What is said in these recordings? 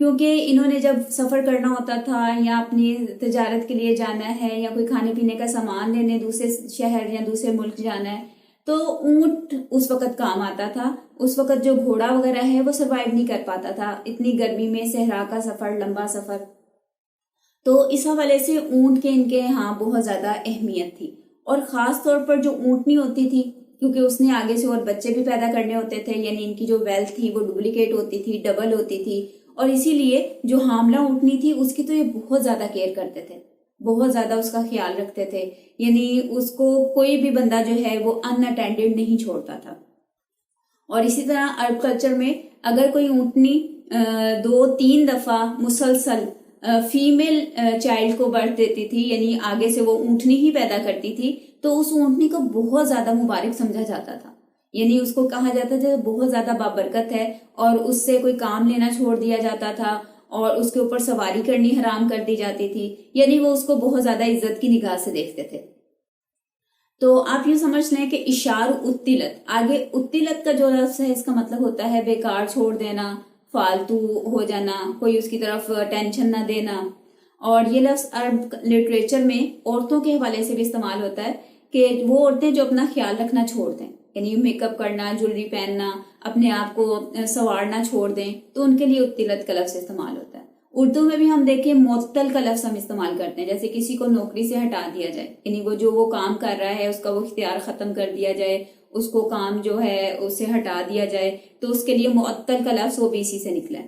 کیونکہ انہوں نے جب سفر کرنا ہوتا تھا یا اپنی تجارت کے لیے جانا ہے یا کوئی کھانے پینے کا سامان لینے دوسرے شہر یا دوسرے ملک جانا ہے تو اونٹ اس وقت کام آتا تھا. اس وقت جو گھوڑا وغیرہ ہے وہ سروائیو نہیں کر پاتا تھا اتنی گرمی میں، صحرا کا سفر، لمبا سفر. تو اس حوالے سے اونٹ کے ان کے یہاں بہت زیادہ اہمیت تھی. اور خاص طور پر جو اونٹنی ہوتی تھی، کیونکہ اس نے آگے سے اور بچے بھی پیدا کرنے ہوتے تھے، یعنی ان کی جو ویلتھ تھی وہ ڈپلیکیٹ ہوتی تھی، ڈبل ہوتی تھی. اور اسی لیے جو حاملہ اونٹنی تھی اس کی تو یہ بہت زیادہ کیئر کرتے تھے، بہت زیادہ اس کا خیال رکھتے تھے. یعنی اس کو کوئی بھی بندہ جو ہے وہ ان اٹینڈڈ نہیں چھوڑتا تھا. اور اسی طرح عرب کلچر میں اگر کوئی اونٹنی 2-3 دفعہ مسلسل فیمیل چائلڈ کو برتھ دیتی تھی، یعنی آگے سے وہ اونٹنی ہی پیدا کرتی تھی، تو اس اونٹنی کو بہت زیادہ مبارک سمجھا جاتا تھا. یعنی اس کو کہا جاتا تھا بہت زیادہ بابرکت ہے، اور اس سے کوئی کام لینا چھوڑ دیا جاتا تھا اور اس کے اوپر سواری کرنی حرام کر دی جاتی تھی. یعنی وہ اس کو بہت زیادہ عزت کی نگاہ سے دیکھتے تھے. تو آپ یوں سمجھ لیں کہ اشار اتلت، آگے اتلت کا جو لفظ ہے اس کا مطلب ہوتا ہے بیکار چھوڑ دینا، فالتو ہو جانا، کوئی اس کی طرف ٹینشن نہ دینا. اور یہ لفظ عرب لٹریچر میں عورتوں کے حوالے سے بھی استعمال ہوتا ہے کہ وہ عورتیں جو اپنا خیال رکھنا چھوڑ دیں، یعنی میک اپ کرنا، جویلری پہننا، اپنے آپ کو سنوارنا چھوڑ دیں، تو ان کے لیے اتلت کا لفظ استعمال ہوتا ہے. اردو میں بھی ہم دیکھیں معطل کا لفظ ہم استعمال کرتے ہیں، جیسے کسی کو نوکری سے ہٹا دیا جائے، یعنی وہ کام کر رہا ہے اس کا وہ اختیار ختم کر دیا جائے، اس کو کام جو ہے اسے ہٹا دیا جائے، تو اس کے لیے معطل کا لفظ وہ بھی اسی سے نکلا ہے.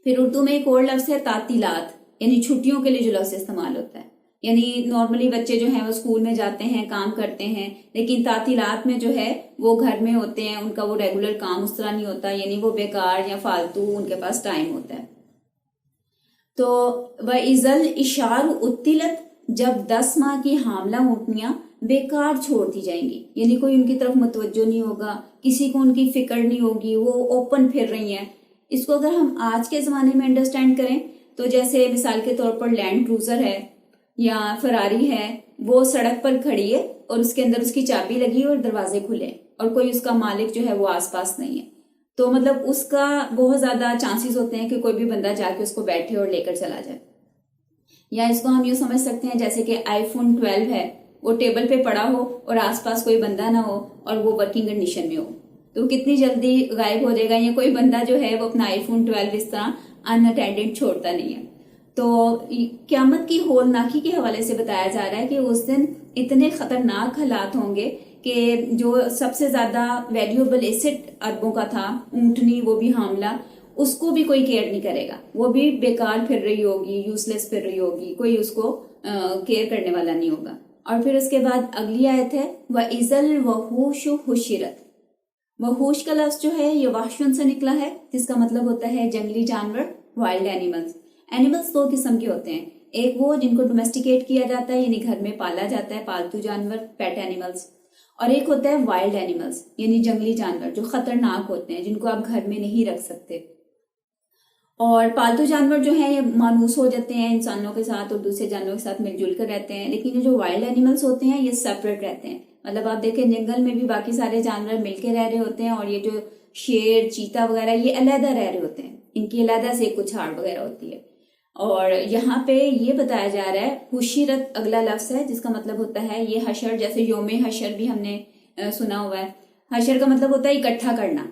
پھر اردو میں ایک اور لفظ ہے تعطیلات، یعنی چھٹیوں کے لیے جو لفظ استعمال ہوتا ہے. یعنی نارملی بچے جو ہیں وہ اسکول میں جاتے ہیں، کام کرتے ہیں، لیکن تعطیلات میں جو ہے وہ گھر میں ہوتے ہیں، ان کا وہ ریگولر کام اس طرح نہیں ہوتا، یعنی وہ بیکار یا فالتو ان کے پاس ٹائم ہوتا ہے. تو وَإِذَا الْإِشَارُ اُتِّلَتْ، جب 10 ماہ کی حاملہ اونٹنیاں بیکار چھوڑ دی جائیں گی، یعنی کوئی ان کی طرف متوجہ نہیں ہوگا، کسی کو ان کی فکر نہیں ہوگی، وہ اوپن پھر رہی ہیں. اس کو اگر ہم آج کے زمانے میں انڈرسٹینڈ کریں تو جیسے مثال کے طور پر لینڈ کروزر ہے یا فراری ہے، وہ سڑک پر کھڑی ہے اور اس کے اندر اس کی چابی لگی اور دروازے کھلے اور کوئی اس کا مالک جو ہے وہ آس پاس نہیں ہے، تو مطلب اس کا بہت زیادہ چانسز ہوتے ہیں کہ کوئی بھی بندہ جا کے اس کو بیٹھے اور لے کر چلا جائے. یا اس کو ہم یوں سمجھ سکتے ہیں جیسے کہ آئی فون 12 ہے، وہ ٹیبل پہ پڑا ہو اور آس پاس کوئی بندہ نہ ہو اور وہ ورکنگ کنڈیشن میں ہو، تو کتنی جلدی غائب ہو جائے گا. یا کوئی بندہ جو ہے وہ اپنا آئی فون 12 اس طرح ان اٹینڈنٹ چھوڑتا نہیں ہے. تو قیامت کی ہولناکی کے حوالے سے بتایا جا رہا ہے کہ اس دن اتنے خطرناک حالات ہوں گے کہ جو سب سے زیادہ ویلیوبل ایسٹ عربوں کا تھا، اونٹنی، وہ بھی حاملہ، اس کو بھی کوئی کیئر نہیں کرے گا، وہ بھی بیکار پھر رہی ہوگی، یوز لیس پھر رہی ہوگی، کوئی اس کو کیئر کرنے والا نہیں ہوگا. اور پھر اس کے بعد اگلی آیت ہے وَإِذَا الْوَحُوشُ حُشِّرَتْ. وحوش کا لفظ جو ہے یہ وحشن سے نکلا ہے، جس کا مطلب ہوتا ہے جنگلی جانور، وائلڈ اینیملز. اینیملز 2 قسم کے ہوتے ہیں، ایک وہ جن کو ڈومیسٹیکیٹ کیا جاتا ہے، یعنی گھر میں پالا جاتا ہے، پالتو جانور، پیٹ اینیملز. اور ایک ہوتا ہے وائلڈ اینیملز، یعنی جنگلی جانور جو خطرناک ہوتے ہیں، جن کو آپ گھر میں نہیں رکھ سکتے. اور پالتو جانور جو ہیں یہ مانوس ہو جاتے ہیں انسانوں کے ساتھ اور دوسرے جانوروں کے ساتھ مل جل کر رہتے ہیں، لیکن یہ جو وائلڈ اینیملز ہوتے ہیں یہ سیپریٹ رہتے ہیں. مطلب آپ دیکھیں جنگل میں بھی باقی سارے جانور مل کے رہ رہے ہوتے ہیں، اور یہ جو شیر، چیتا وغیرہ یہ علیحدہ رہ رہے ہوتے ہیں، ان کی علیحدہ سے کچھ ہاڑ وغیرہ ہوتی ہے. اور یہاں پہ یہ بتایا جا رہا ہے حشرت اگلا لفظ ہے، جس کا مطلب ہوتا ہے یہ حشر، جیسے یوم حشر بھی ہم نے سنا ہوا ہے. حشر کا مطلب ہوتا ہے اکٹھا کرنا،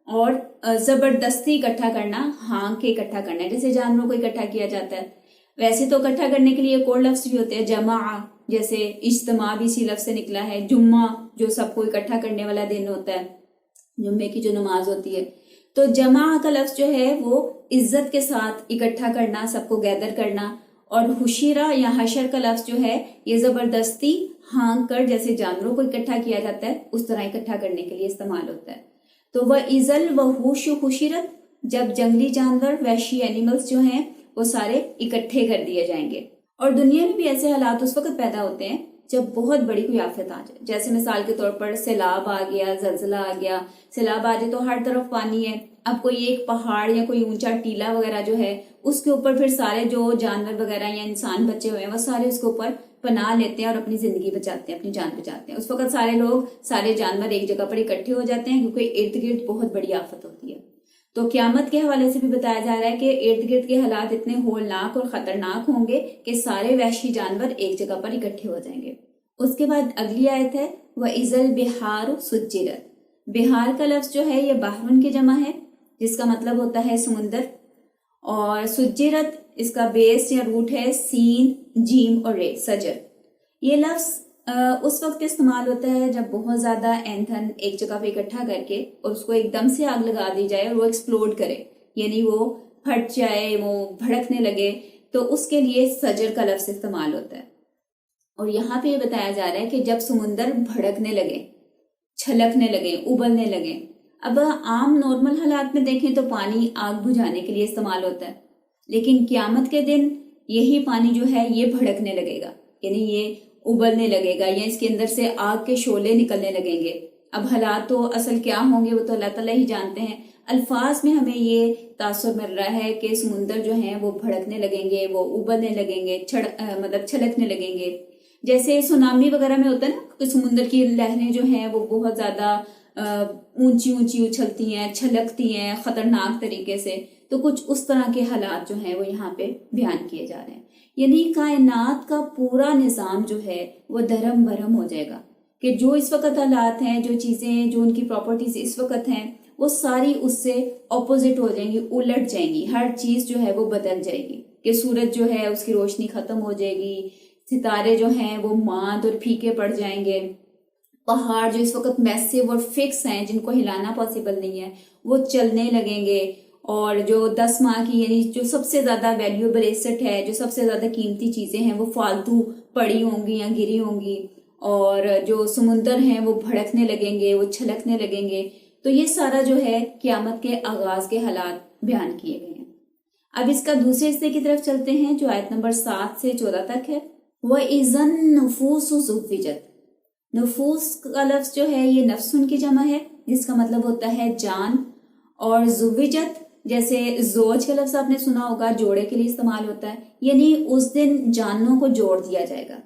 اور زبردستی اکٹھا کرنا، ہانک کے اکٹھا کرنا ہے، جیسے جانوروں کو اکٹھا کیا جاتا ہے. ویسے تو اکٹھا کرنے کے لیے ایک اور لفظ بھی ہوتے ہیں جمع، جیسے اجتماع بھی اسی لفظ سے نکلا ہے. جمعہ جو سب کو اکٹھا کرنے والا دن ہوتا ہے، جمعے کی جو نماز ہوتی ہے. تو جمع کا لفظ جو ہے وہ عزت کے ساتھ اکٹھا کرنا، سب کو گیدر کرنا. اور حشیرہ یا حشر کا لفظ جو ہے یہ زبردستی ہانک کر، جیسے جانوروں کو اکٹھا کیا جاتا ہے اس طرح اکٹھا کرنے کے لیے استعمال ہوتا ہے. تو وَإِذَا الْوَحُوشُ حُشِّرَتْ، جب جنگلی جانور، وحشی اینیملز جو ہیں وہ سارے اکٹھے کر دیے جائیں گے. اور دنیا میں بھی ایسے حالات اس وقت پیدا ہوتے ہیں جب بہت بڑی کوئی آفت آ جائے، جیسے مثال کے طور پر سیلاب آ گیا، زلزلہ آ گیا. سیلاب آ جائے تو ہر طرف پانی ہے، اب کوئی ایک پہاڑ یا کوئی اونچا ٹیلا وغیرہ جو ہے اس کے اوپر پھر سارے جو جانور وغیرہ یا انسان بچے ہوئے ہیں وہ سارے اس کے اوپر پناہ لیتے ہیں اور اپنی زندگی بچاتے ہیں، اپنی جان بچاتے ہیں. اس وقت سارے لوگ، سارے جانور ایک جگہ پر اکٹھے ہو جاتے ہیں کیونکہ ارد گرد بہت بڑی آفت ہوتی ہے. تو قیامت کے حوالے سے بھی بتایا جا رہا ہے کہ ارد گرد کے حالات اتنے ہولناک اور خطرناک ہوں گے کہ سارے وحشی جانور ایک جگہ پر اکٹھے ہو جائیں گے۔ اس کے بعد اگلی آیت ہے وَإِذَا الْبِحَارُ سُجِّرَتْ۔ بہار کا لفظ جو ہے یہ بحرن کی جمع ہے، جس کا مطلب ہوتا ہے سمندر، اور سجرت اس کا بیس یا روٹ ہے سین جیم اور رے، سجر۔ یہ لفظ اس وقت استعمال ہوتا ہے جب بہت زیادہ ایندھن ایک جگہ پہ اکٹھا کر کے اور اس کو ایک دم سے آگ لگا دی جائے اور وہ ایکسپلوڈ کرے، یعنی وہ پھٹ جائے، وہ بھڑکنے لگے، تو اس کے لیے سجر کا لفظ استعمال ہوتا ہے۔ اور یہاں پہ یہ بتایا جا رہا ہے کہ جب سمندر بھڑکنے لگے، چھلکنے لگے، ابلنے لگے۔ اب عام نارمل حالات میں دیکھیں تو پانی آگ بجھانے کے لیے استعمال ہوتا ہے، لیکن قیامت کے دن یہی پانی جو ہے یہ بھڑکنے لگے گا، یعنی یہ ابلنے لگے گا، یا اس کے اندر سے آگ کے شعلے نکلنے لگیں گے۔ اب حالات تو اصل کیا ہوں گے وہ تو اللہ تعالیٰ ہی جانتے ہیں، الفاظ میں ہمیں یہ تاثر مل رہا ہے کہ سمندر جو ہیں وہ بھڑکنے لگیں گے، وہ ابلنے لگیں گے، مطلب چھلکنے لگیں گے۔ جیسے سونامی وغیرہ میں ہوتا ہے نا کہ سمندر کی لہریں جو ہیں وہ بہت زیادہ اونچی اونچی اچھلتی ہیں، چھلکتی ہیں خطرناک طریقے سے، تو کچھ اس طرح کے حالات جو ہیں وہ یہاں پہ بیان کیے جا رہے ہیں۔ یعنی کائنات کا پورا نظام جو ہے وہ دھرم بھرم ہو جائے گا، کہ جو اس وقت حالات ہیں، جو چیزیں، جو ان کی پراپرٹیز اس وقت ہیں، وہ ساری اس سے اپوزٹ ہو جائیں گی، الٹ جائیں گی، ہر چیز جو ہے وہ بدل جائے گی، کہ سورج جو ہے اس کی روشنی ختم ہو جائے گی، ستارے جو ہیں وہ ماند اور پھیکے پڑ جائیں گے، پہاڑ جو اس وقت میسیو اور فکس ہیں جن کو ہلانا پاسبل نہیں ہے وہ چلنے لگیں گے، اور جو 10 ماہ کی یعنی جو سب سے زیادہ ویلیوبل ایسٹ ہے، جو سب سے زیادہ قیمتی چیزیں ہیں وہ فالتو پڑی ہوں گی یا گری ہوں گی، اور جو سمندر ہیں وہ بھڑکنے لگیں گے، وہ چھلکنے لگیں گے۔ تو یہ سارا جو ہے قیامت کے آغاز کے حالات بیان کیے گئے ہیں۔ اب اس کا دوسرے حصے کی طرف چلتے ہیں جو آیت نمبر 7 سے 14 تک ہے۔ وَإِذَا النُّفُوسُ زُوِّجَتْ۔ نفوس کا لفظ جو ہے یہ نفسن کی جمع ہے، جس کا مطلب ہوتا ہے جان، اور زوجت جیسے زوج کا لفظ آپ نے سنا ہوگا، جوڑے کے لیے استعمال ہوتا ہے، یعنی اس دن جانوں کو جوڑ دیا جائے گا۔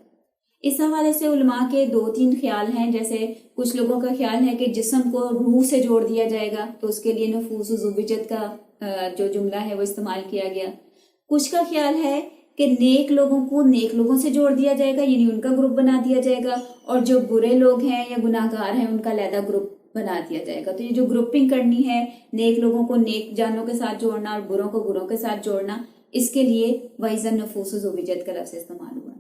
اس حوالے سے علماء کے 2-3 خیال ہیں، جیسے کچھ لوگوں کا خیال ہے کہ جسم کو روح سے جوڑ دیا جائے گا، تو اس کے لیے نفوس و زوجت کا جو جملہ ہے وہ استعمال کیا گیا۔ کچھ کا خیال ہے کہ نیک لوگوں کو نیک لوگوں سے جوڑ دیا جائے گا، یعنی ان کا گروپ بنا دیا جائے گا، اور جو برے لوگ ہیں یا گناہ گار ہیں ان کا علیحدہ گروپ بنا دیا جائے گا۔ تو یہ جو گروپنگ کرنی ہے، نیک لوگوں کو نیک جانوں کے ساتھ جوڑنا اور بروں کو بروں کے ساتھ جوڑنا، اس کے لیے وَإِذَا النُّفُوسُ زُوِّجَتْ کا لفظ استعمال ہوا۔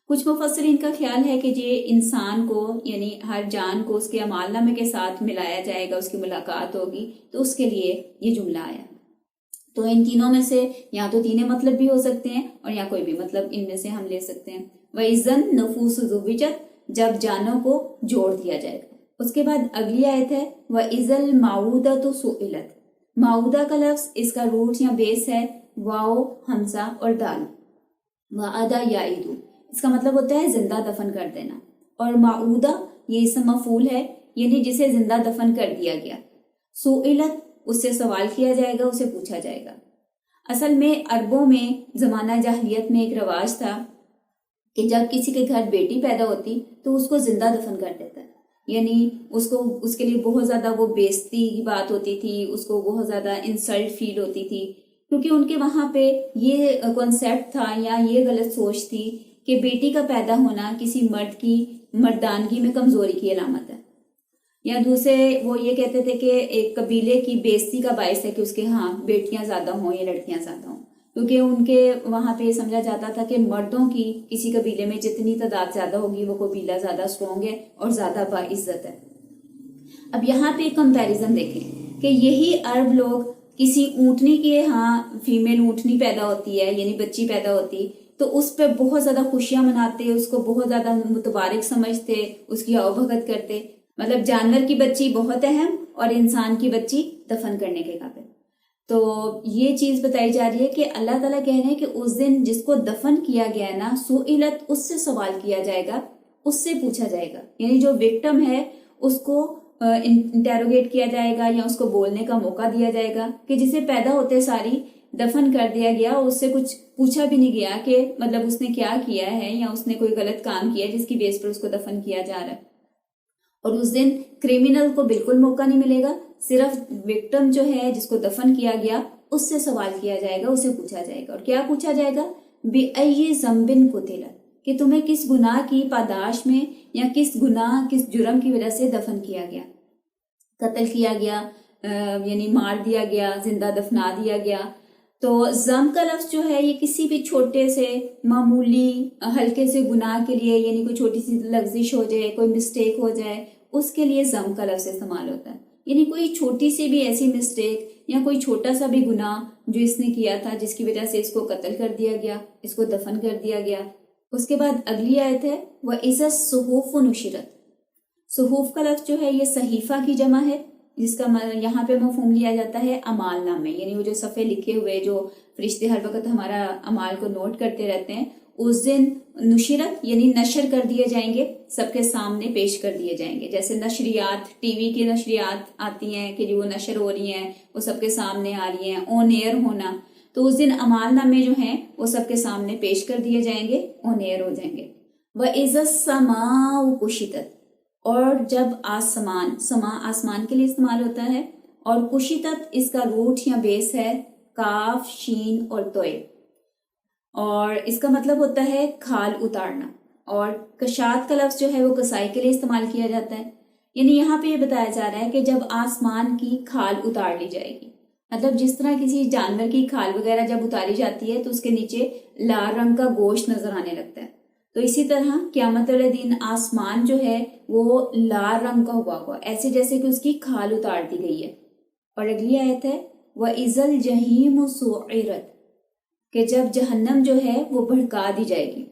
کچھ مفسرین کا خیال ہے کہ یہ انسان کو یعنی ہر جان کو اس کے اعمال نامے کے ساتھ ملایا جائے گا، اس کی ملاقات ہوگی، تو اس کے لیے یہ جملہ آیا۔ تو ان تینوں میں سے یا تو تینوں مطلب بھی ہو سکتے ہیں اور یا کوئی بھی مطلب ان میں سے ہم لے سکتے ہیں۔ وَإِذَا النُّفُوسُ زُوِّجَتْ، جب جانوں کو جوڑ دیا جائے گا۔ اس کے بعد اگلی آیت ہے وَإِذَا الْمَوْءُودَةُ سُئِلَتْ۔ معودہ کا لفظ اس کا روٹ یا بیس ہے واو، حمزہ اور دال۔ وَعَدَ يَعِدُ، اس کا مطلب ہوتا ہے زندہ دفن کر دینا، اور معودہ یہ اسم مفعول ہے، یعنی جسے زندہ دفن کر دیا گیا۔ سُئِلَتْ، اس سے سوال کیا جائے گا، اسے پوچھا جائے گا۔ اصل میں عربوں میں زمانہ جاہلیت میں ایک رواج تھا کہ جب کسی کے گھر بیٹی پیدا ہوتی تو اس کو زندہ دفن کر دیتا ہے، یعنی اس کے لیے بہت زیادہ وہ بےعزتی کی بات ہوتی تھی، اس کو بہت زیادہ انسلٹ فیل ہوتی تھی، کیونکہ ان کے وہاں پہ یہ کنسیپٹ تھا یا یہ غلط سوچ تھی کہ بیٹی کا پیدا ہونا کسی مرد کی مردانگی میں کمزوری کی علامت ہے، یا دوسرے وہ یہ کہتے تھے کہ ایک قبیلے کی بےعزتی کا باعث ہے کہ اس کے ہاں بیٹیاں زیادہ ہوں یا لڑکیاں زیادہ ہوں، کیونکہ ان کے وہاں پہ یہ سمجھا جاتا تھا کہ مردوں کی کسی قبیلے میں جتنی تعداد زیادہ ہوگی وہ قبیلہ زیادہ اسٹرانگ ہے اور زیادہ باعزت ہے۔ اب یہاں پہ ایک کمپیریزن دیکھیں کہ یہی عرب لوگ کسی اونٹنی کے ہاں فیمیل اونٹنی پیدا ہوتی ہے یعنی بچی پیدا ہوتی تو اس پہ بہت زیادہ خوشیاں مناتے، اس کو بہت زیادہ متبارک سمجھتے، اس کی آؤ بھگت کرتے۔ مطلب جانور کی بچی بہت اہم اور انسان کی بچی دفن کرنے کے قابل۔ تو یہ چیز بتائی جا رہی ہے کہ اللہ تعالیٰ کہہ رہے ہیں کہ اس دن جس کو دفن کیا گیا ہے نا، سئلت، اس سے سوال کیا جائے گا، اس سے پوچھا جائے گا، یعنی جو وکٹم ہے اس کو انٹیروگیٹ کیا جائے گا یا اس کو بولنے کا موقع دیا جائے گا، کہ جسے پیدا ہوتے ساری دفن کر دیا گیا، اس سے کچھ پوچھا بھی نہیں گیا کہ مطلب اس نے کیا کیا ہے یا اس نے کوئی غلط کام کیا جس کی بیس پر اس کو دفن کیا جا رہا ہے۔ اور اس دن کرمنل کو بالکل موقع نہیں ملے گا، صرف وکٹم جو ہے جس کو دفن کیا گیا اس سے سوال کیا جائے گا، اسے پوچھا جائے گا. اور کیا پوچھا جائے گا؟ بِأَيِّ ذَنْبٍ قُتِلَ، کہ تمہیں کس گناہ کی پاداش میں یا کس گناہ کس جرم کی وجہ سے دفن کیا گیا، قتل کیا گیا، یعنی مار دیا گیا، زندہ دفنا دیا گیا. تو ذنب کا لفظ جو ہے یہ کسی بھی چھوٹے سے معمولی ہلکے سے گناہ کے لیے، یعنی کوئی چھوٹی سی لغزش ہو جائے، کوئی مسٹیک ہو جائے، اس کے لیے ذنب کا لفظ استعمال ہوتا ہے. یعنی کوئی چھوٹی سی بھی ایسی مسٹیک یا کوئی چھوٹا سا بھی گناہ جو اس نے کیا تھا جس کی وجہ سے اس کو قتل کر دیا گیا، اس کو دفن کر دیا گیا. اس کے بعد اگلی آیت ہے وَإِذَا الصُّحُفُ نُشِرَتْ. صحف کا لفظ جو ہے یہ صحیفہ کی جمع ہے، جس کا یہاں پہ مفہوم لیا جاتا ہے اعمال نامے، یعنی وہ جو صفحے لکھے ہوئے جو فرشتے ہر وقت ہمارا اعمال کو نوٹ کرتے رہتے ہیں. اس دن نشرت یعنی نشر کر دیے جائیں گے، سب کے سامنے پیش کر دیے جائیں گے. جیسے نشریات، ٹی وی کی نشریات آتی ہیں کہ جو وہ نشر ہو رہی ہیں، وہ سب کے سامنے آ رہی ہیں، آن ایئر ہونا. تو اس دن اعمال نامے جو ہیں وہ سب کے سامنے پیش کر دیے جائیں گے، آن ایئر ہو جائیں گے. وَإِذَا السَّمَاءُ كُشِطَتْ، اور جب آسمان، سما آسمان کے لیے استعمال ہوتا ہے، اور کشیتت اس کا روٹ یا بیس ہے کاف، شین اور توئے، اور اس کا مطلب ہوتا ہے کھال اتارنا. اور کشاد کا لفظ جو ہے وہ کسائی کے لیے استعمال کیا جاتا ہے. یعنی یہاں پہ یہ بتایا جا رہا ہے کہ جب آسمان کی کھال اتار لی جائے گی، مطلب جس طرح کسی جانور کی کھال وغیرہ جب اتاری جاتی ہے تو اس کے نیچے لال رنگ کا گوشت نظر آنے لگتا ہے، تو اسی طرح قیامت والے دن آسمان جو ہے وہ لال رنگ کا ہوا ہوا، ایسے جیسے کہ اس کی کھال اتار دی گئی ہے. اور اگلی آیت ہے وَإِذَا الْجَحِيمُ سُعِّرَتْ، کہ جب جہنم جو ہے وہ بھڑکا دی جائے گی.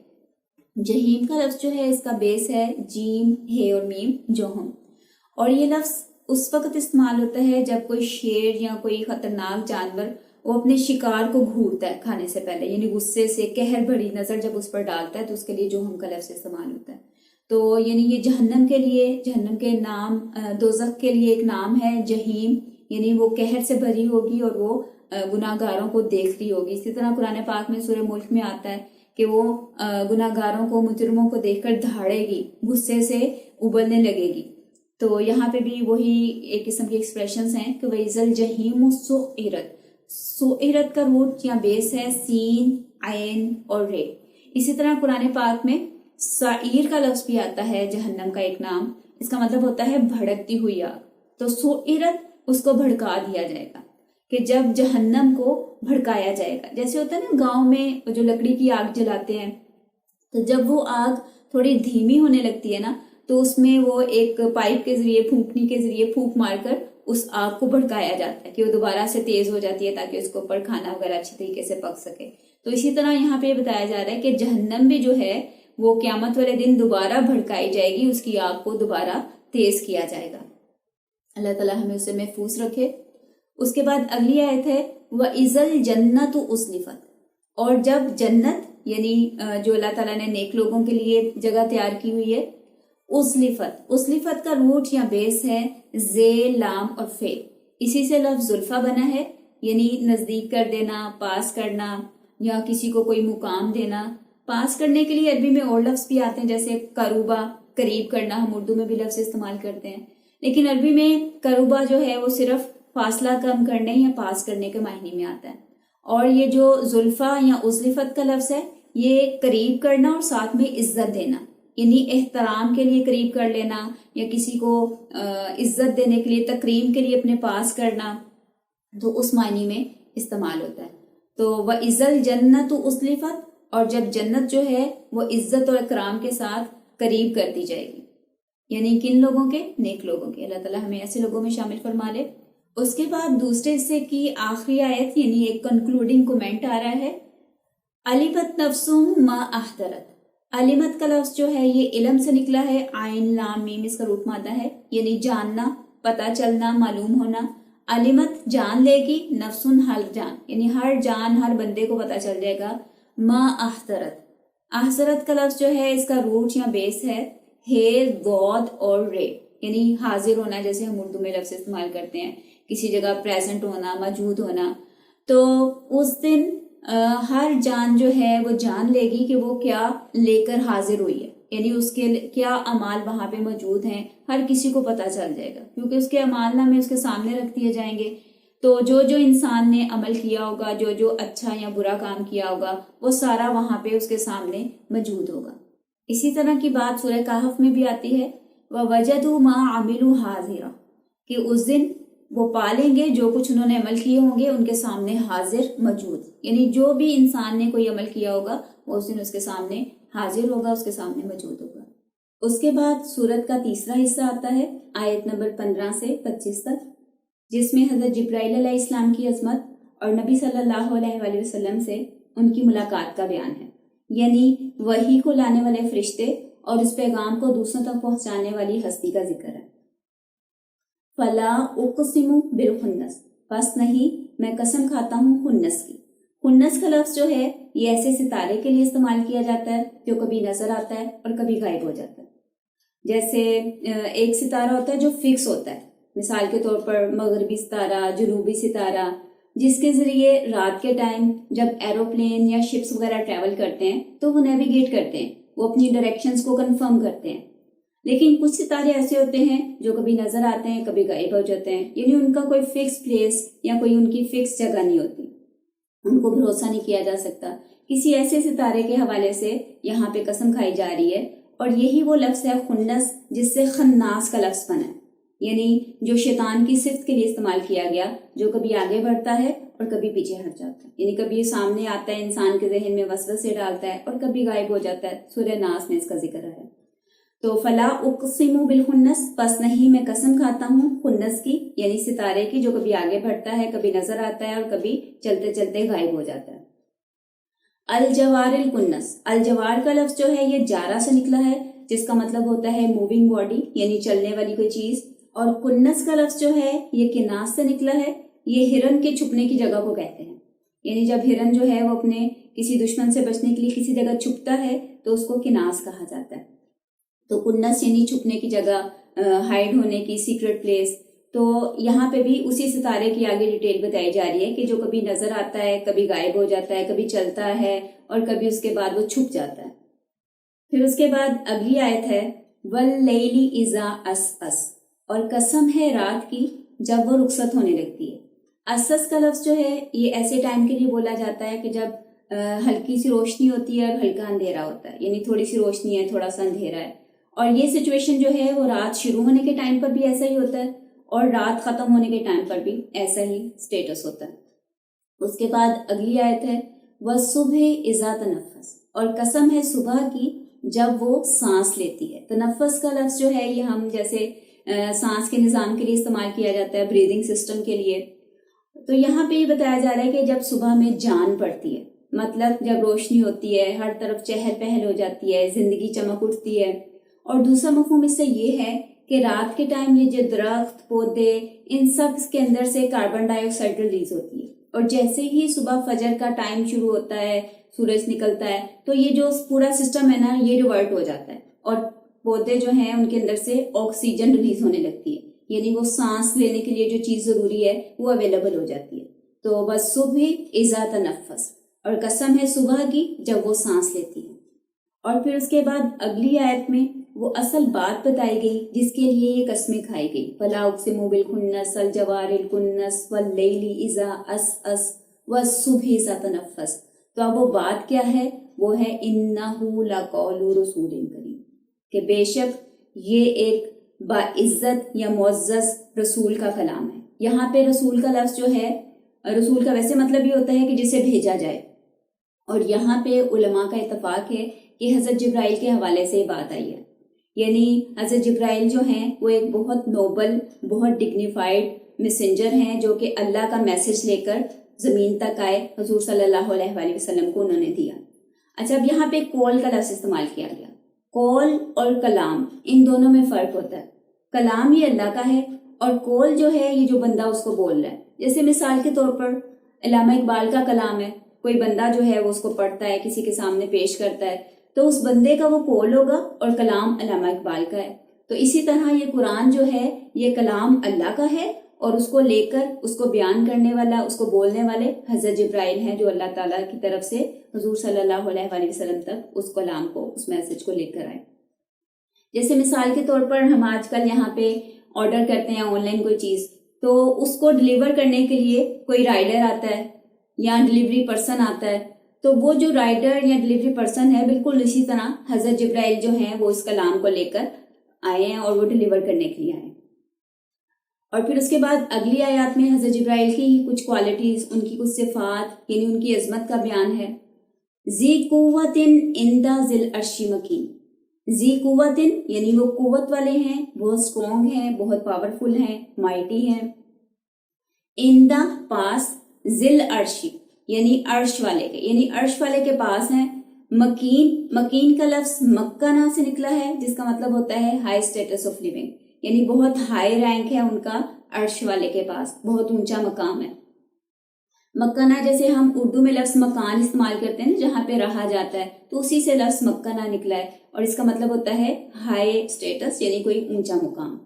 جہیم کا لفظ جو ہے اس کا بیس ہے جیم، ہے اور میم، جوہم. اور یہ لفظ اس وقت استعمال ہوتا ہے جب کوئی شیر یا کوئی خطرناک جانور وہ اپنے شکار کو گھورتا ہے کھانے سے پہلے، یعنی غصے سے قہر بھری نظر جب اس پر ڈالتا ہے تو اس کے لیے جوہم کا لفظ استعمال ہوتا ہے. تو یعنی یہ جہنم کے لیے، جہنم کے نام، دوزخ کے لیے ایک نام ہے جہیم، یعنی وہ قہر سے بھری ہوگی اور وہ گناہ گاروں کو دیکھ رہی ہوگی. اسی طرح قرآن پاک میں سورہ ملک میں آتا ہے کہ وہ گناہ گاروں کو، مجرموں کو دیکھ کر دھاڑے گی، غصے سے ابلنے لگے گی. تو یہاں پہ بھی وہی ایک قسم کے ایکسپریشنز ہیں کہ وَإِذَا الْجَحِيمُ سُعِّرَتْ. سُعِرَت کا روٹ یا بیس ہے سین، عین اور رے. اسی طرح قرآن پاک میں سعیر کا لفظ بھی آتا ہے، جہنم کا ایک نام، اس کا مطلب ہوتا ہے بھڑکتی ہوئی آگ. تو سعیرت اس کو بھڑکا دیا جائے گا، کہ جب جہنم کو بھڑکایا جائے گا. جیسے ہوتا ہے نا گاؤں میں جو لکڑی کی آگ جلاتے ہیں، تو جب وہ آگ تھوڑی دھیمی ہونے لگتی ہے نا تو اس میں وہ ایک پائپ کے ذریعے، پھونکنے کے ذریعے پھونک مار کر اس آگ کو بھڑکایا جاتا ہے کہ وہ دوبارہ سے تیز ہو جاتی ہے تاکہ اس کے اوپر کھانا وغیرہ اچھی طریقے سے پک سکے. تو اسی طرح یہاں پہ یہ بتایا جا رہا ہے کہ جہنم بھی جو ہے وہ قیامت والے دن دوبارہ بھڑکائی جائے گی، اس کی آگ کو دوبارہ تیز کیا جائے گا. اللہ تعالیٰ ہمیں اسے محفوظ رکھے. اس کے بعد اگلی آیت ہے وَإِذَا الْجَنَّةُ أُزْلِفَتْ، اور جب جنت یعنی جو اللہ تعالیٰ نے نیک لوگوں کے لیے جگہ تیار کی ہوئی ہے، أُزْلِفَتْ، أُزْلِفَتْ کا روٹ یا بیس ہے زے، لام اور فے. اسی سے لفظ زلفہ بنا ہے، یعنی نزدیک کر دینا، پاس کرنا، یا کسی کو کوئی مقام دینا. پاس کرنے کے لیے عربی میں اور لفظ بھی آتے ہیں، جیسے قروبہ، قریب کرنا، ہم اردو میں بھی لفظ استعمال کرتے ہیں. لیکن عربی میں قروبہ جو ہے وہ صرف فاصلہ کم کرنے یا پاس کرنے کے معنی میں آتا ہے. اور یہ جو زلفہ یا أزلفت کا لفظ ہے یہ قریب کرنا اور ساتھ میں عزت دینا، یعنی احترام کے لیے قریب کر لینا یا کسی کو عزت دینے کے لیے، تکریم کے لیے اپنے پاس کرنا، تو اس معنی میں استعمال ہوتا ہے. تو وَإِذَا الْجَنَّةُ أُزْلِفَتْ، اور جب جنت جو ہے وہ عزت اور اکرام کے ساتھ قریب کر دی جائے گی. یعنی کن لوگوں کے؟ نیک لوگوں کے. اللہ تعالیٰ ہمیں ایسے لوگوں میں شامل فرما لے. اس کے بعد دوسرے حصے کی آخری آیت، یعنی ایک کنکلوڈنگ کومنٹ آ رہا ہے عَلِمَتْ نَفْسٌ مَا أَحْضَرَتْ. علمت کا لفظ جو ہے یہ علم سے نکلا ہے، عین، لام، میم اس کا روپ مادہ ہے، یعنی جاننا، پتہ چلنا، معلوم ہونا. علمت جان لے گی، نفسن ہر جان، یعنی ہر جان، ہر بندے کو پتہ چل جائے گا. ما احضرت، احضرت کا لفظ جو ہے اس کا روٹ یا بیس ہے ہے، ضاد اور رے، یعنی حاضر ہونا، جیسے ہم اردو میں لفظ استعمال کرتے ہیں، کسی جگہ پریزنٹ ہونا، موجود ہونا. تو اس دن ہر جان جو ہے وہ جان لے گی کہ وہ کیا لے کر حاضر ہوئی ہے، یعنی اس کے کیا اعمال وہاں پہ موجود ہیں ہر کسی کو پتہ چل جائے گا، کیونکہ اس کے اعمال نامے اس کے سامنے رکھ دیے جائیں گے. تو جو انسان نے عمل کیا ہوگا، جو اچھا یا برا کام کیا ہوگا، وہ سارا وہاں پہ اس کے سامنے موجود ہوگا. اسی طرح کی بات سورہ کہف میں بھی آتی ہے، وَوَجَدُوا مَا عَمِلُوا حَاضِرًا، کہ اس دن وہ پالیں گے جو کچھ انہوں نے عمل کیے ہوں گے ان کے سامنے حاضر موجود. یعنی جو بھی انسان نے کوئی عمل کیا ہوگا وہ اس دن اس کے سامنے حاضر ہوگا، اس کے سامنے موجود ہوگا. اس کے بعد سورت کا تیسرا حصہ آتا ہے آیت نمبر 15 سے 25 تک، جس میں حضرت جبرائیل علیہ السلام کی عظمت اور نبی صلی اللہ علیہ وآلہ وسلم سے ان کی ملاقات کا بیان ہے. یعنی وحی کو لانے والے فرشتے اور اس پیغام کو دوسروں تک پہنچانے والی ہستی کا ذکر ہے. فلا اقسم بالخنس، بس نہیں میں قسم کھاتا ہوں خنس کی. خنس کا لفظ جو ہے یہ ایسے ستارے کے لیے استعمال کیا جاتا ہے جو کبھی نظر آتا ہے اور کبھی غائب ہو جاتا ہے. جیسے ایک ستارہ ہوتا ہے جو فکس ہوتا ہے، مثال کے طور پر مغربی ستارہ، جنوبی ستارہ، جس کے ذریعے رات کے ٹائم جب ایروپلین یا شپس وغیرہ ٹریول کرتے ہیں تو وہ نیویگیٹ کرتے ہیں، وہ اپنی ڈائریکشنز کو کنفرم کرتے ہیں. لیکن کچھ ستارے ایسے ہوتے ہیں جو کبھی نظر آتے ہیں کبھی غائب ہو جاتے ہیں، یعنی ان کا کوئی فکس پلیس یا کوئی ان کی فکس جگہ نہیں ہوتی، ان کو بھروسہ نہیں کیا جا سکتا. کسی ایسے ستارے کے حوالے سے یہاں پہ قسم کھائی جا رہی ہے، اور یہی وہ لفظ ہے خنس جس سے خناس کا لفظ بنا ہے، یعنی جو شیطان کی صفت کے لیے استعمال کیا گیا، جو کبھی آگے بڑھتا ہے اور کبھی پیچھے ہٹ جاتا ہے. یعنی کبھی یہ سامنے آتا ہے، انسان کے ذہن میں وسوسے ڈالتا ہے، اور کبھی غائب ہو جاتا ہے. سورہ ناس میں اس کا ذکر ہے. تو فلا اقسم بالخنس، پس نہیں میں قسم کھاتا ہوں خنس کی، یعنی ستارے کی جو کبھی آگے بڑھتا ہے، کبھی نظر آتا ہے اور کبھی چلتے چلتے غائب ہو جاتا ہے. الجوار الکنس، الجوار کا لفظ جو ہے یہ جارہ سے نکلا ہے، جس کا مطلب ہوتا ہے موونگ باڈی، یعنی چلنے والی کوئی چیز. اور کنس کا لفظ جو ہے یہ کناس سے نکلا ہے، یہ ہرن کے چھپنے کی جگہ کو کہتے ہیں. یعنی جب ہرن جو ہے وہ اپنے کسی دشمن سے بچنے کے لیے کسی جگہ چھپتا ہے تو اس کو کناس کہا جاتا ہے. تو کنس یعنی چھپنے کی جگہ، ہائیڈ ہونے کی، سیکرٹ پلیس. تو یہاں پہ بھی اسی ستارے کی آگے ڈیٹیل بتائی جا رہی ہے کہ جو کبھی نظر آتا ہے، کبھی غائب ہو جاتا ہے، کبھی چلتا ہے اور کبھی اس کے بعد وہ چھپ جاتا ہے. پھر اس کے بعد اگلی آیت ہے واللیل اذا عسعس، اور قسم ہے رات کی جب وہ رخصت ہونے لگتی ہے. عسعس کا لفظ جو ہے یہ ایسے ٹائم کے لیے بولا جاتا ہے کہ جب ہلکی سی روشنی ہوتی ہے اور ہلکا اندھیرا ہوتا ہے، یعنی تھوڑی سی روشنی ہے تھوڑا سا اندھیرا ہے. اور یہ سچویشن جو ہے وہ رات شروع ہونے کے ٹائم پر بھی ایسا ہی ہوتا ہے اور رات ختم ہونے کے ٹائم پر بھی ایسا ہی سٹیٹس ہوتا ہے. اس کے بعد اگلی آیت ہے وَالصُّبْحِ إِذَا تَنَفَّسَ، اور قسم ہے صبح کی جب وہ سانس لیتی ہے. تنفس کا لفظ جو ہے یہ ہم جیسے سانس کے نظام کے لیے استعمال کیا جاتا ہے، بریدنگ سسٹم کے لیے. تو یہاں پہ یہ بتایا جا رہا ہے کہ جب صبح میں جان پڑتی ہے، مطلب جب روشنی ہوتی ہے، ہر طرف چہل پہل ہو جاتی ہے، زندگی چمک اٹھتی ہے. اور دوسرا مفہوم اس سے یہ ہے کہ رات کے ٹائم یہ جو درخت، پودے، ان سب کے اندر سے کاربن ڈائی آکسائڈ ریلیز ہوتی ہے، اور جیسے ہی صبح فجر کا ٹائم شروع ہوتا ہے، سورج نکلتا ہے، تو یہ جو پورا سسٹم ہے نا یہ ریورٹ ہو جاتا ہے، اور پودے جو ہیں ان کے اندر سے آکسیجن ریلیز ہونے لگتی ہے، یعنی وہ سانس لینے کے لیے جو چیز ضروری ہے وہ اویلیبل ہو جاتی ہے. تو وَالصُّبْحِ إِذَا تَنَفَّسَ، اور قسم ہے صبح کی جب وہ سانس لیتی ہے. اور پھر اس کے بعد اگلی آیت میں وہ اصل بات بتائی گئی جس کے لیے یہ قسمیں کھائی گئی. فَلَا أُقْسِمُ بِالْخُنَّسِ الْجَوَارِ الْكُنَّسِ وَاللَّيْلِ إِذَا عَسْعَسَ وَالصُّبْحِ إِذَا تَنَفَّسَ. تو اب وہ بات کیا ہے؟ وہ ہے إِنَّهُ لَقَوْلُ رَسُولٍ كَرِيمٍ، کہ بے شک یہ ایک باعزت یا معزز رسول کا کلام ہے. یہاں پہ رسول کا لفظ جو ہے، رسول کا ویسے مطلب یہ ہوتا ہے کہ جسے بھیجا جائے، اور یہاں پہ علماء کا اتفاق ہے کہ حضرت جبرائیل کے حوالے سے یہ بات آئی ہے. یعنی حضرت جبرائیل جو ہیں وہ ایک بہت نوبل، بہت ڈگنیفائڈ میسنجر ہیں جو کہ اللہ کا میسج لے کر زمین تک آئے، حضور صلی اللہ علیہ وآلہ وسلم کو انہوں نے دیا. اچھا، اب یہاں پہ کول کا لفظ استعمال کیا گیا. کول اور کلام ان دونوں میں فرق ہوتا ہے. کلام یہ اللہ کا ہے، اور کول جو ہے یہ جو بندہ اس کو بول رہا ہے. جیسے مثال کے طور پر علامہ اقبال کا کلام ہے، کوئی بندہ جو ہے وہ اس کو پڑھتا ہے، کسی کے سامنے پیش کرتا ہے، تو اس بندے کا وہ کول ہوگا اور کلام علامہ اقبال کا ہے. تو اسی طرح یہ قرآن جو ہے یہ کلام اللہ کا ہے، اور اس کو لے کر اس کو بیان کرنے والا، اس کو بولنے والے حضرت جبرائیل ہیں جو اللہ تعالیٰ کی طرف سے حضور صلی اللہ علیہ وآلہ وسلم تک اس کلام کو، اس میسج کو لے کر آئے. جیسے مثال کے طور پر ہم آج کل یہاں پہ آرڈر کرتے ہیں آن لائن کوئی چیز، تو اس کو ڈلیور کرنے کے لیے کوئی رائڈر آتا ہے یا ڈلیوری پرسن آتا ہے، تو وہ جو رائڈر یا ڈلیوری پرسن ہے بالکل اسی طرح حضرت جبرائیل جو ہیں وہ اس کلام کو لے کر آئے ہیں اور وہ ڈلیور کرنے کے لیے آئے ہیں۔ اور پھر اس کے بعد اگلی آیات میں حضرت جبرائیل کی کچھ کوالٹیز، ان کی کچھ صفات یعنی ان کی عظمت کا بیان ہے۔ ذی قوت عند ذی العرش مکین، ذی قوت یعنی وہ قوت والے ہیں، بہت اسٹرانگ ہیں، بہت پاورفل ہیں، مائٹی ہیں۔ عند پاس، ذی العرش یعنی عرش والے کے، یعنی عرش والے کے پاس ہیں۔ مکین، مکین کا لفظ مکنہ سے نکلا ہے جس کا مطلب ہوتا ہے ہائی اسٹیٹس آف لیونگ، یعنی بہت ہائی رینک ہے ان کا عرش والے کے پاس، بہت اونچا مقام ہے۔ مکنہ جیسے ہم اردو میں لفظ مکان استعمال کرتے ہیں جہاں پہ رہا جاتا ہے، تو اسی سے لفظ مکنہ نکلا ہے اور اس کا مطلب ہوتا ہے ہائی اسٹیٹس یعنی کوئی اونچا مقام۔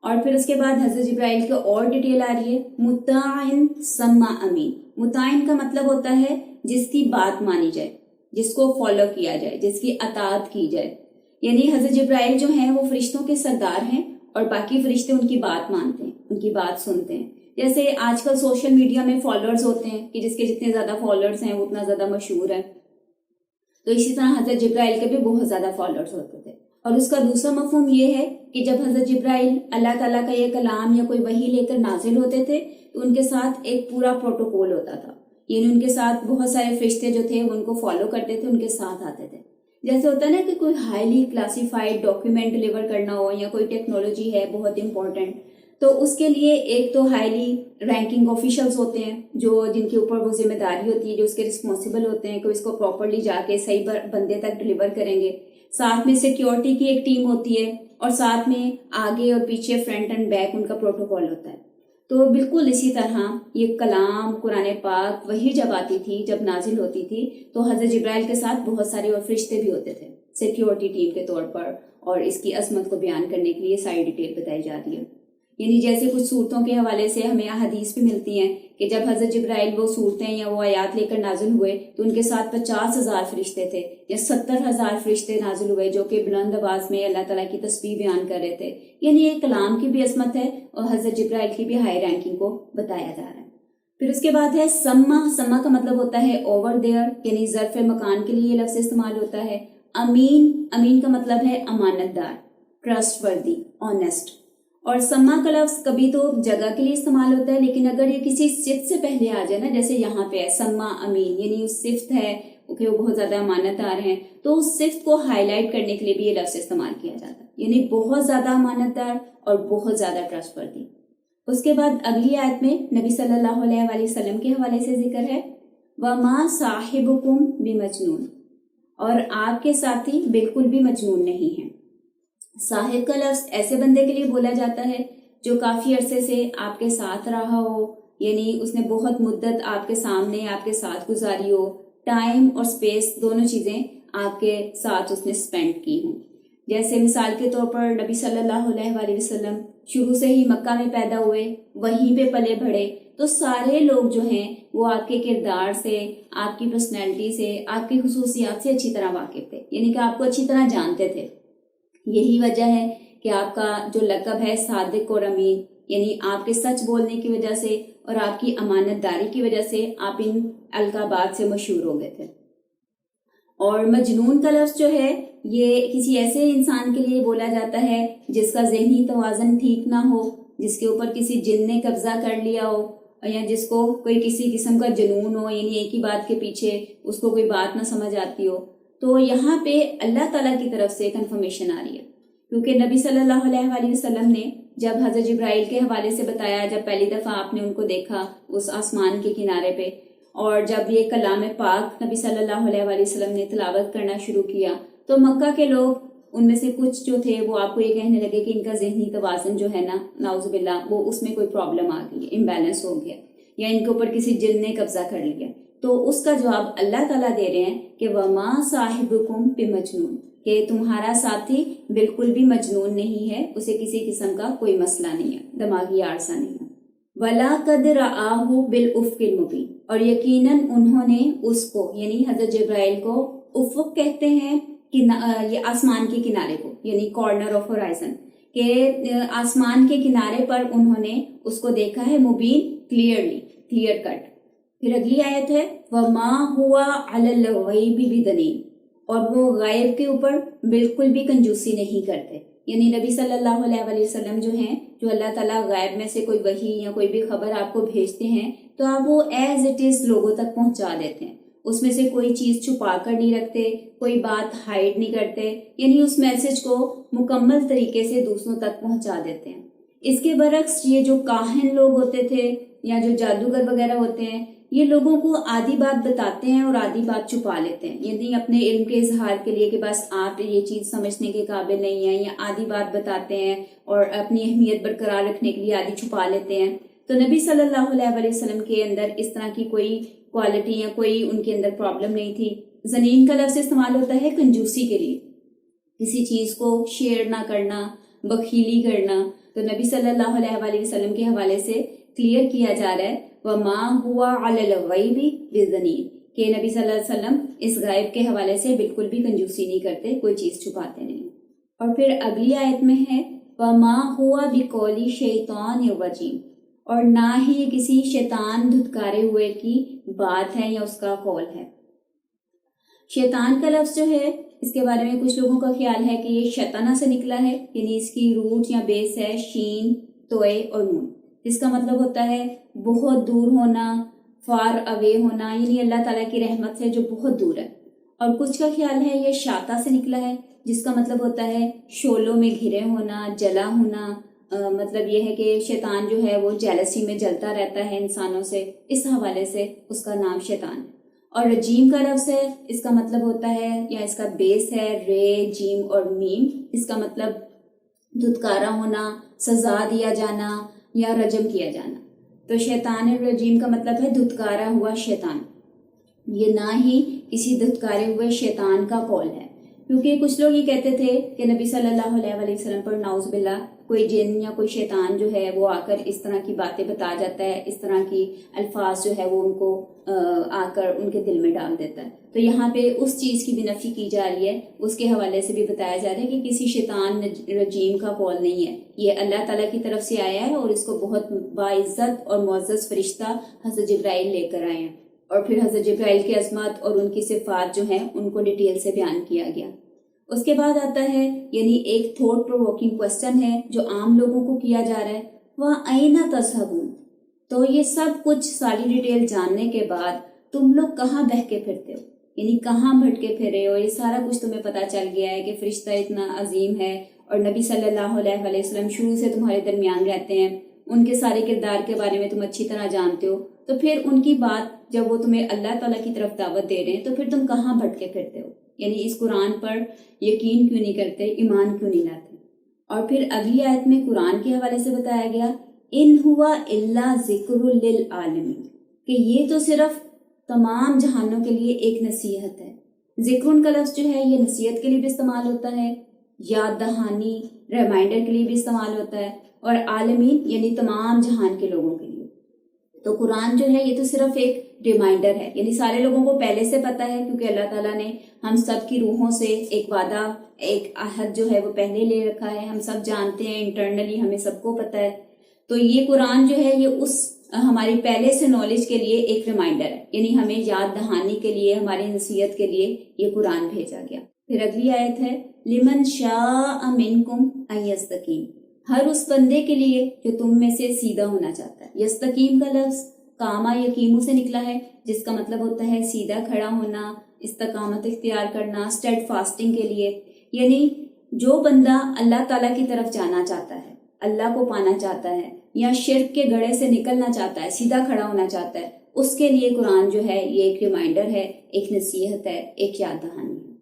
اور پھر اس کے بعد حضرت جبرائیل کی اور ڈیٹیل آ رہی ہے، مطاع ثم امین۔ مطاع کا مطلب ہوتا ہے جس کی بات مانی جائے، جس کو فالو کیا جائے، جس کی اطاعت کی جائے، یعنی حضرت جبرائیل جو ہیں وہ فرشتوں کے سردار ہیں اور باقی فرشتے ان کی بات مانتے ہیں، ان کی بات سنتے ہیں۔ جیسے آج کل سوشل میڈیا میں فالوورز ہوتے ہیں کہ جس کے جتنے زیادہ فالوورز ہیں وہ اتنا زیادہ مشہور ہے، تو اسی طرح حضرت جبرائیل کے بھی بہت زیادہ فالوورز ہوتے تھے۔ اور اس کا دوسرا مفہوم یہ ہے کہ جب حضرت جبرائیل اللہ تعالیٰ کا یہ کلام یا کوئی وحی لے کر نازل ہوتے تھے تو ان کے ساتھ ایک پورا پروٹوکول ہوتا تھا، یعنی ان کے ساتھ بہت سارے فرشتے جو تھے وہ ان کو فالو کرتے تھے، ان کے ساتھ آتے تھے۔ جیسے ہوتا ہے نا کہ کوئی ہائیلی کلاسیفائڈ ڈاکیومنٹ ڈلیور کرنا ہو یا کوئی ٹیکنالوجی ہے بہت امپورٹنٹ، تو اس کے لیے ایک تو ہائیلی رینکنگ آفیشلز ہوتے ہیں جو جن کے اوپر وہ ذمہ داری ہوتی ہے، جو اس کے رسپانسبل ہوتے ہیں کہ اس کو پراپرلی جا کے صحیح بندے تک ڈلیور کریں گے۔ ساتھ میں سیکیورٹی کی ایک ٹیم ہوتی ہے اور ساتھ میں آگے اور پیچھے فرنٹ اینڈ بیک ان کا پروٹوکول ہوتا ہے۔ تو بالکل اسی طرح یہ کلام قرآن پاک وہی جب آتی تھی، جب نازل ہوتی تھی، تو حضرت جبرائیل کے ساتھ بہت سارے اور فرشتے بھی ہوتے تھے سیکیورٹی ٹیم کے طور پر، اور اس کی عظمت کو بیان کرنے کے لیے ساری ڈیٹیل بتائی جا رہی ہے۔ یعنی جیسے کچھ صورتوں کے حوالے سے ہمیں احادیث بھی ملتی ہیں کہ جب حضرت جبرائیل وہ صورتیں یا وہ آیات لے کر نازل ہوئے تو ان کے ساتھ 50,000 فرشتے تھے یا 70,000 فرشتے نازل ہوئے جو کہ بلند آواز میں اللہ تعالیٰ کی تسبیح بیان کر رہے تھے۔ یعنی یہ کلام کی بھی عظمت ہے اور حضرت جبرائیل کی بھی ہائی رینکنگ کو بتایا جا رہا ہے۔ پھر اس کے بعد ہے سما، سما کا مطلب ہوتا ہے اوور دیئر، یعنی ظرف مکان کے لیے یہ لفظ استعمال ہوتا ہے۔ امین، امین کا مطلب ہے امانت دار، ٹرسٹ وردی، آنیسٹ۔ اور سما کا لفظ کبھی تو جگہ کے لیے استعمال ہوتا ہے، لیکن اگر یہ کسی صفت سے پہلے آ جائے نا، جیسے یہاں پہ ہے سما امین، یعنی اس صفت ہے کہ وہ بہت زیادہ امانت دار ہیں، تو اس صفت کو ہائی لائٹ کرنے کے لیے بھی یہ لفظ استعمال کیا جاتا ہے، یعنی بہت زیادہ امانت دار اور بہت زیادہ ٹرسٹ وردی۔ اس کے بعد اگلی آیت میں نبی صلی اللہ علیہ وآلہ وسلم کے حوالے سے ذکر ہے، وَمَا صَاحِبُكُمْ بِمَجْنُونَ، اور آپ کے ساتھی بالکل بھی مجنون نہیں ہیں۔ صاحب کا لفظ ایسے بندے کے لیے بولا جاتا ہے جو کافی عرصے سے آپ کے ساتھ رہا ہو، یعنی اس نے بہت مدت آپ کے سامنے آپ کے ساتھ گزاری ہو، ٹائم اور سپیس دونوں چیزیں آپ کے ساتھ اس نے سپینڈ کی ہوں۔ جیسے مثال کے طور پر نبی صلی اللہ علیہ وآلہ وسلم شروع سے ہی مکہ میں پیدا ہوئے، وہیں پہ پلے بڑھے، تو سارے لوگ جو ہیں وہ آپ کے کردار سے، آپ کی پرسنالٹی سے، آپ کی خصوصیات سے اچھی طرح واقف تھے، یعنی کہ آپ کو اچھی طرح جانتے تھے۔ یہی وجہ ہے کہ آپ کا جو لقب ہے صادق اور امین، یعنی آپ کے سچ بولنے کی وجہ سے اور آپ کی امانت داری کی وجہ سے آپ ان القابات سے مشہور ہو گئے تھے۔ اور مجنون کا لفظ جو ہے یہ کسی ایسے انسان کے لیے بولا جاتا ہے جس کا ذہنی توازن ٹھیک نہ ہو، جس کے اوپر کسی جن نے قبضہ کر لیا ہو، یا جس کو کوئی کسی قسم کا جنون ہو، یعنی ایک ہی بات کے پیچھے اس کو کوئی بات نہ سمجھ آتی ہو۔ تو یہاں پہ اللہ تعالیٰ کی طرف سے کنفرمیشن آ رہی ہے، کیونکہ نبی صلی اللہ علیہ وآلہ وسلم نے جب حضرت جبرائیل کے حوالے سے بتایا، جب پہلی دفعہ آپ نے ان کو دیکھا اس آسمان کے کنارے پہ، اور جب یہ کلام پاک نبی صلی اللہ علیہ وآلہ وسلم نے تلاوت کرنا شروع کیا، تو مکہ کے لوگ ان میں سے کچھ جو تھے وہ آپ کو یہ کہنے لگے کہ ان کا ذہنی توازن جو ہے نا، نعوذ باللہ، وہ اس میں کوئی پرابلم آ گئی، امبیلنس ہو گیا، یا ان کے اوپر کسی جن نے قبضہ کر لیا۔ تو اس کا جواب اللہ تعالیٰ دے رہے ہیں کہ وَمَا صَاحِبُكُمْ بِمَجْنُونَ، کہ تمہارا ساتھی بالکل بھی مجنون نہیں ہے، اسے کسی قسم کا کوئی مسئلہ نہیں ہے، دماغی عارضہ نہیں ہے۔ وَلَقَدْ رَآهُ بِالْأُفْقِ الْمُبِينِ، اور یقیناً انہوں نے اس کو، یعنی حضرت جبرائیل کو، افق کہتے ہیں یہ آسمان کے کنارے کو، یعنی کارنر آف ہورائزن، کہ آسمان کے کنارے پر انہوں نے اس کو دیکھا ہے مبین، کلیئر کٹ۔ پھر اگلی آیت ہے وَمَا هُوَ عَلَى الْغَيْبِ بِضَنِينٍ، اور وہ غیب کے اوپر بالکل بھی کنجوسی نہیں کرتے، یعنی نبی صلی اللہ علیہ وسلم جو ہیں، جو اللہ تعالیٰ غیب میں سے کوئی وحی یا کوئی بھی خبر آپ کو بھیجتے ہیں تو آپ وہ ایز اٹ از لوگوں تک پہنچا دیتے ہیں، اس میں سے کوئی چیز چھپا کر نہیں رکھتے، کوئی بات ہائڈ نہیں کرتے، یعنی اس میسج کو مکمل طریقے سے دوسروں تک پہنچا دیتے ہیں۔ اس کے برعکس یہ جو کاہن لوگ ہوتے تھے یا جو جادوگر وغیرہ ہوتے ہیں، یہ لوگوں کو آدھی بات بتاتے ہیں اور آدھی بات چھپا لیتے ہیں، یعنی اپنے علم کے اظہار کے لیے کہ بس آپ یہ چیز سمجھنے کے قابل نہیں ہیں، یا آدھی بات بتاتے ہیں اور اپنی اہمیت برقرار رکھنے کے لیے آدھی چھپا لیتے ہیں۔ تو نبی صلی اللہ علیہ وسلم کے اندر اس طرح کی کوئی کوالٹی یا کوئی ان کے اندر پرابلم نہیں تھی۔ زنین کا لفظ استعمال ہوتا ہے کنجوسی کے لیے، کسی چیز کو شیئر نہ کرنا، بخیلی کرنا۔ تو نبی صلی اللہ علیہ وسلم کے حوالے سے کلیئر کیا جا رہا ہے وَمَا هُوَ عَلَى الْغَيْبِ بِضَنِينٍ، کہ نبی صلی اللہ علیہ وسلم اس غیب کے حوالے سے بالکل بھی کنجوسی نہیں کرتے، کوئی چیز چھپاتے نہیں۔ اور پھر اگلی آیت میں ہے وَمَا هُوَ بِقَوْلِ شَيْطَانٍ الرَّجِيمٍ، اور نہ ہی یہ کسی شیطان دھتکارے ہوئے کی بات ہے یا اس کا قول ہے۔ شیطان کا لفظ جو ہے اس کے بارے میں کچھ لوگوں کا خیال ہے کہ یہ شیطانہ سے نکلا ہے، یعنی اس کی روٹ یا بیس ہے شین، توئے اور نون، جس کا مطلب ہوتا ہے بہت دور ہونا، فار اوے ہونا، یعنی اللہ تعالیٰ کی رحمت سے جو بہت دور ہے۔ اور کچھ کا خیال ہے یہ شاطا سے نکلا ہے، جس کا مطلب ہوتا ہے شعلوں میں گھرے ہونا، جلا ہونا۔ مطلب یہ ہے کہ شیطان جو ہے وہ جیلسی میں جلتا رہتا ہے انسانوں سے، اس حوالے سے اس کا نام شیطان ہے۔ اور رجیم کا لفظ ہے، اس کا مطلب ہوتا ہے یا اس کا بیس ہے رے، جیم اور میم، اس کا مطلب دھتکارا ہونا، سزا دیا جانا یا رجم کیا جانا۔ تو شیطان الرجیم کا مطلب ہے دھتکارا ہوا شیطان، یہ نہ ہی کسی دھتکارے ہوئے شیطان کا قول ہے، کیونکہ کچھ لوگ یہ کہتے تھے کہ نبی صلی اللہ علیہ وسلم پر نعوذ باللہ کوئی جن یا کوئی شیطان جو ہے وہ آ کر اس طرح کی باتیں بتا جاتا ہے، اس طرح کی الفاظ جو ہے وہ ان کو آ کر ان کے دل میں ڈال دیتا ہے۔ تو یہاں پہ اس چیز کی بھی نفی کی جا رہی ہے، اس کے حوالے سے بھی بتایا جا رہا ہے کہ کسی شیطان رجیم کا قول نہیں ہے، یہ اللہ تعالیٰ کی طرف سے آیا ہے اور اس کو بہت باعزت اور معزز فرشتہ حضرت جبرائیل لے کر آئے ہیں۔ اور پھر حضرت جبرائیل کی عظمت اور ان کی صفات جو ہیں ان کو ڈیٹیل سے بیان کیا گیا۔ اس کے بعد آتا ہے یعنی ایک تھوٹ پرووکنگ کوسچن ہے جو عام لوگوں کو کیا جا رہا ہے، وَأَيْنَ تَذْهَبُونَ، تو یہ سب کچھ ساری ڈیٹیل جاننے کے بعد تم لوگ کہاں بہہ کے پھرتے ہو، یعنی کہاں بھٹکے پھرے ہو، یہ سارا کچھ تمہیں پتہ چل گیا ہے کہ فرشتہ اتنا عظیم ہے اور نبی صلی اللہ علیہ وسلم شروع سے تمہارے درمیان رہتے ہیں، ان کے سارے کردار کے بارے میں تم اچھی طرح جانتے ہو، تو پھر ان کی بات جب وہ تمہیں اللہ تعالیٰ کی طرف دعوت دے رہے ہیں تو پھر تم کہاں بھٹکے پھرتے ہو، یعنی اس قرآن پر یقین کیوں نہیں کرتے، ایمان کیوں نہیں لاتے۔ اور پھر اگلی آیت میں قرآن کے حوالے سے بتایا گیا ان ہوا الا ذکر للعالمین، کہ یہ تو صرف تمام جہانوں کے لیے ایک نصیحت ہے۔ ذکر کا لفظ جو ہے یہ نصیحت کے لیے بھی استعمال ہوتا ہے، یاد دہانی، ریمائنڈر کے لیے بھی استعمال ہوتا ہے، اور عالمین یعنی تمام جہان کے لوگوں کے لیے۔ تو قرآن جو ہے یہ تو صرف ایک ریمائنڈر ہے، یعنی سارے لوگوں کو پہلے سے پتہ ہے کیونکہ اللہ تعالیٰ نے ہم سب کی روحوں سے ایک وعدہ، ایک عہد جو ہے وہ پہلے لے رکھا ہے، ہم سب جانتے ہیں، انٹرنلی ہمیں سب کو پتہ ہے۔ تو یہ قرآن جو ہے یہ اس ہماری پہلے سے نالج کے لیے ایک ریمائنڈر ہے، یعنی ہمیں یاد دہانی کے لیے، ہماری نصیحت کے لیے یہ قرآن بھیجا گیا۔ پھر اگلی آیت ہے لمن شاء منکم ان یستقیم، ہر اس بندے کے لیے جو تم میں سے سیدھا ہونا چاہتا ہے۔ یستقیم کا لفظ کاما یقیمو سے نکلا ہے، جس کا مطلب ہوتا ہے سیدھا کھڑا ہونا، استقامت اختیار کرنا، اسٹیڈ فاسٹنگ کے لیے، یعنی جو بندہ اللہ تعالیٰ کی طرف جانا چاہتا ہے، اللہ کو پانا چاہتا ہے، یا شرک کے گڑھے سے نکلنا چاہتا ہے، سیدھا کھڑا ہونا چاہتا ہے، اس کے لیے قرآن جو ہے یہ ایک ریمائنڈر ہے، ایک نصیحت ہے، ایک یاد دہانی ہے۔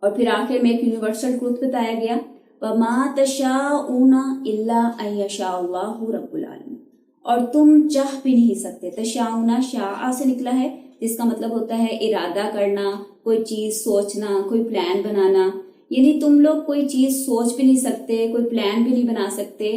اور پھر آخر میں ایک یونیورسل ٹروتھ بتایا گیا وَمَا تَشَاءُونَ إِلَّا أَن يَشَاءَ اللَّهُ رَبُّ الْعَالَمِينَ، اور تم چاہ بھی نہیں سکتے۔ تشاؤنا شاء سے نکلا ہے، جس کا مطلب ہوتا ہے ارادہ کرنا، کوئی چیز سوچنا، کوئی پلان بنانا، یعنی تم لوگ کوئی چیز سوچ بھی نہیں سکتے، کوئی پلان بھی نہیں بنا سکتے،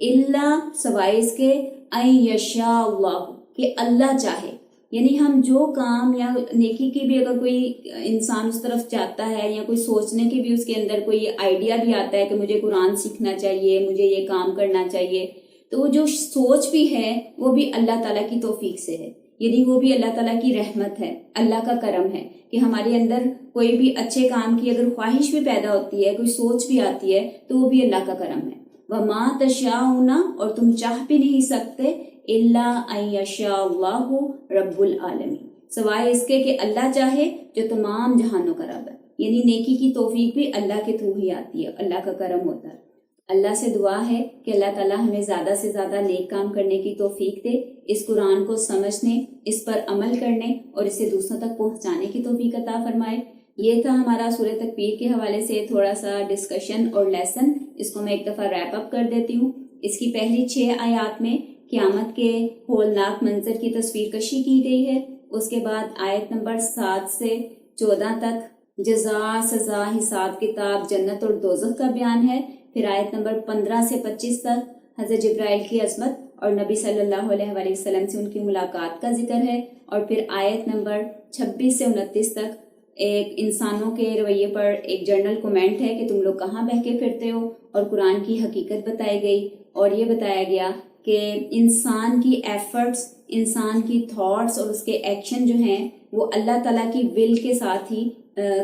الا سوائے اس کے ان یشاء اللہ، کہ اللہ چاہے، یعنی ہم جو کام یا نیکی کی بھی اگر کوئی انسان اس طرف جاتا ہے یا کوئی سوچنے کی بھی اس کے اندر کوئی آئیڈیا بھی آتا ہے کہ مجھے قرآن سیکھنا چاہیے، مجھے یہ کام کرنا چاہیے، تو وہ جو سوچ بھی ہے وہ بھی اللہ تعالیٰ کی توفیق سے ہے، یعنی وہ بھی اللہ تعالیٰ کی رحمت ہے، اللہ کا کرم ہے کہ ہمارے اندر کوئی بھی اچھے کام کی اگر خواہش بھی پیدا ہوتی ہے، کوئی سوچ بھی آتی ہے، تو وہ بھی اللہ کا کرم ہے۔ وَمَا تَشَاءُونَ، اور تم چاہ بھی نہیں سکتے، إِلَّا أَن يَشَاءَ اللَّهُ رَبُّ الْعَالَمِينَ، سوائے اس کے کہ اللہ چاہے جو تمام جہانوں کا رب ہے۔ یعنی نیکی کی توفیق بھی اللہ کے تھرو ہی آتی ہے، اللہ کا کرم ہوتا ہے۔ اللہ سے دعا ہے کہ اللہ تعالیٰ ہمیں زیادہ سے زیادہ نیک کام کرنے کی توفیق دے، اس قرآن کو سمجھنے، اس پر عمل کرنے اور اسے دوسروں تک پہنچانے کی توفیق عطا فرمائے۔ یہ تھا ہمارا سورہ تکویر کے حوالے سے تھوڑا سا ڈسکشن اور لیسن، اس کو میں ایک دفعہ ریپ اپ کر دیتی ہوں۔ اس کی پہلی 6 آیات میں قیامت کے ہولناک منظر کی تصویر کشی کی گئی ہے۔ اس کے بعد آیت نمبر 7 سے 14 تک جزا، سزا، حساب کتاب، جنت اور دوزخ کا بیان ہے۔ پھر آیت نمبر 15 سے 25 تک حضرت جبرائیل کی عظمت اور نبی صلی اللہ علیہ وآلہ وسلم سے ان کی ملاقات کا ذکر ہے، اور پھر آیت نمبر 26 سے 29 تک ایک انسانوں کے رویے پر ایک جرنل کومنٹ ہے کہ تم لوگ کہاں بہکے پھرتے ہو، اور قرآن کی حقیقت بتائی گئی، اور یہ بتایا گیا کہ انسان کی ایفرٹس، انسان کی تھاٹس اور اس کے ایکشن جو ہیں وہ اللہ تعالیٰ کی ول کے ساتھ ہی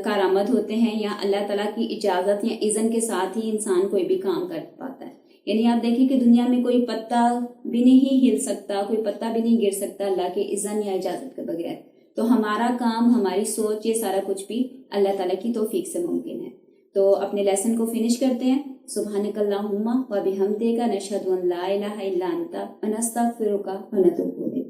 کارآمد ہوتے ہیں، یا اللہ تعالیٰ کی اجازت یا اذن کے ساتھ ہی انسان کوئی بھی کام کر پاتا ہے۔ یعنی آپ دیکھیں کہ دنیا میں کوئی پتا بھی نہیں ہل سکتا، کوئی پتا بھی نہیں گر سکتا اللہ کے اذن یا اجازت کے بغیر۔ تو ہمارا کام، ہماری سوچ، یہ سارا کچھ بھی اللہ تعالیٰ کی توفیق سے ممکن ہے۔ تو اپنے لیسن کو فنش کرتے ہیں۔ سبحانک اللہم و بحمدک، نشہد ان لا الہ الا انت، ونستغفرک ونتوب الیک۔